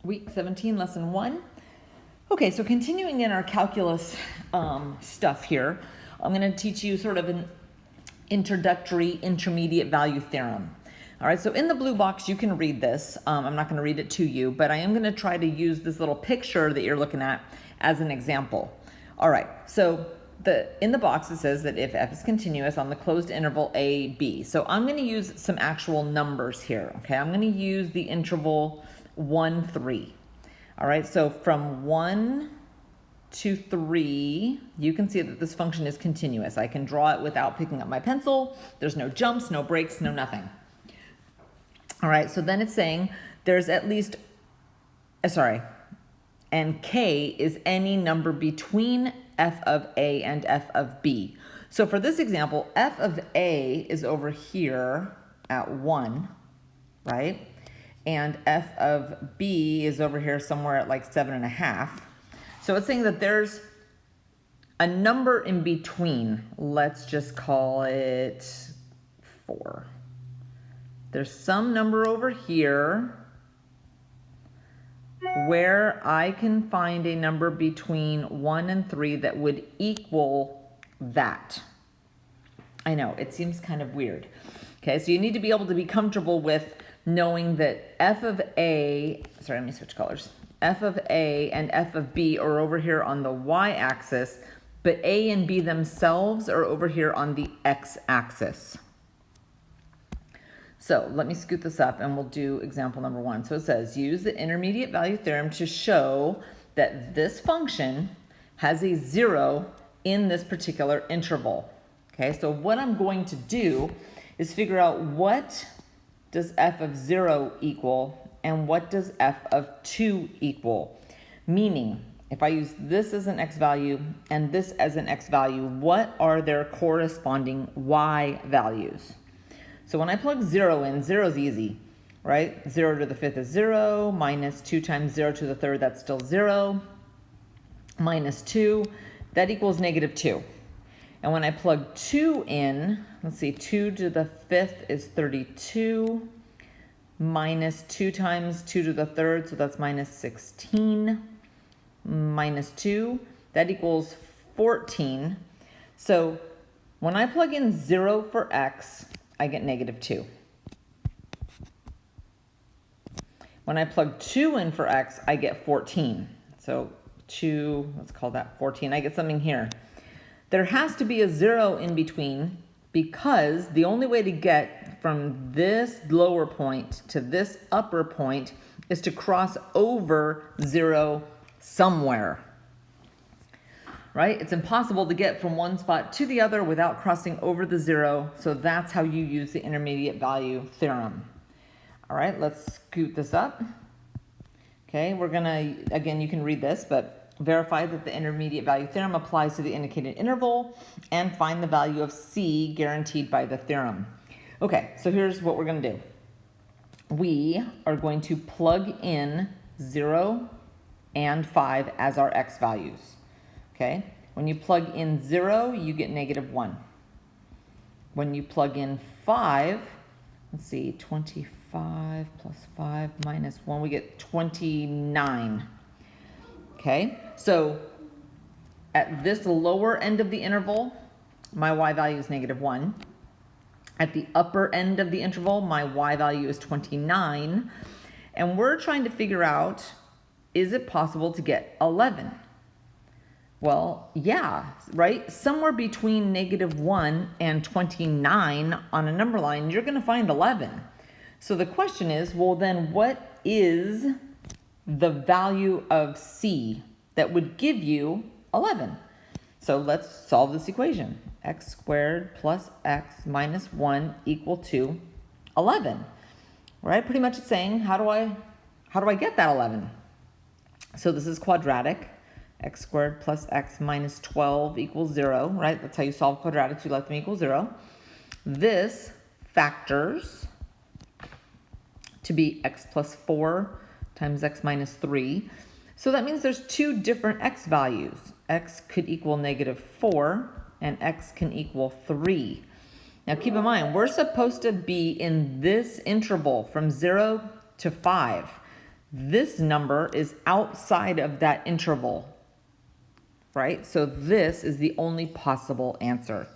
Week 17, lesson 1. Okay, so continuing in our calculus stuff here, I'm going to teach you sort of an introductory intermediate value theorem. All right, so in the blue box, you can read this. I'm not going to read it to you, but I am going to try to use this little picture that you're looking at as an example. All right, so in the box, it says that if f is continuous on the closed interval a, b. So I'm going to use some actual numbers here, okay? I'm going to use the interval 1, 3. All right, so from 1 to 3, you can see that this function is continuous. I can draw it without picking up my pencil. There's no jumps, no breaks, no nothing. All right, so then it's saying there's at least, and k is any number between f of a and f of b. So for this example, f of a is over here at 1, right? And f of b is over here somewhere at like 7.5. So it's saying that there's a number in between. Let's just call it 4. There's some number over here where I can find a number between 1 and 3 that would equal that. I know, it seems kind of weird. Okay, so you need to be able to be comfortable with knowing that f of a, let me switch colors. F of a and f of b are over here on the y-axis, but a and b themselves are over here on the x-axis. So let me scoot this up and we'll do example number 1. So it says, use the intermediate value theorem to show that this function has a 0 in this particular interval. Okay, so what I'm going to do is figure out what does f of 0 equal and what does f of 2 equal. Meaning, if I use this as an x value and this as an x value, what are their corresponding y values? So when I plug 0 in, 0 is easy, right? 0 to the 5th is 0, minus 2 times 0 to the 3rd, that's still 0, minus 2, that equals negative 2. And when I plug 2 in, let's see, 2 to the 5th is 32, minus 2 times 2 to the 3rd, so that's minus 16, minus 2, that equals 14. So when I plug in 0 for x, I get negative 2. When I plug 2 in for x, I get 14. So 2, let's call that 14. I get something here. There has to be a 0 in between because the only way to get from this lower point to this upper point is to cross over 0 somewhere. Right? It's impossible to get from one spot to the other without crossing over the 0. So that's how you use the intermediate value theorem. All right, let's scoot this up. Okay, we're gonna, again, you can read this, but verify that the intermediate value theorem applies to the indicated interval and find the value of c guaranteed by the theorem. Okay, so here's what we're gonna do. We are going to plug in 0 and 5 as our x values. Okay, when you plug in 0, you get negative 1. When you plug in 5, let's see, 25 plus 5 minus 1, we get 29. Okay, so at this lower end of the interval, my y value is negative 1. At the upper end of the interval, my y value is 29. And we're trying to figure out, is it possible to get 11? Well, yeah, right? Somewhere between negative 1 and 29 on a number line, you're going to find 11. So the question is, well, then what is the value of c that would give you 11? So let's solve this equation. X squared plus x minus 1 equal to 11. Right? Pretty much it's saying, how do I get that 11? So this is quadratic. X squared plus x minus 12 equals 0, right? That's how you solve quadratics. You let them equal 0. This factors to be x plus 4 times x minus 3. So that means there's two different x values. X could equal negative 4 and x can equal 3. Now keep in mind, we're supposed to be in this interval from 0 to 5. This number is outside of that interval, right? So this is the only possible answer.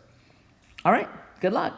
All right, good luck.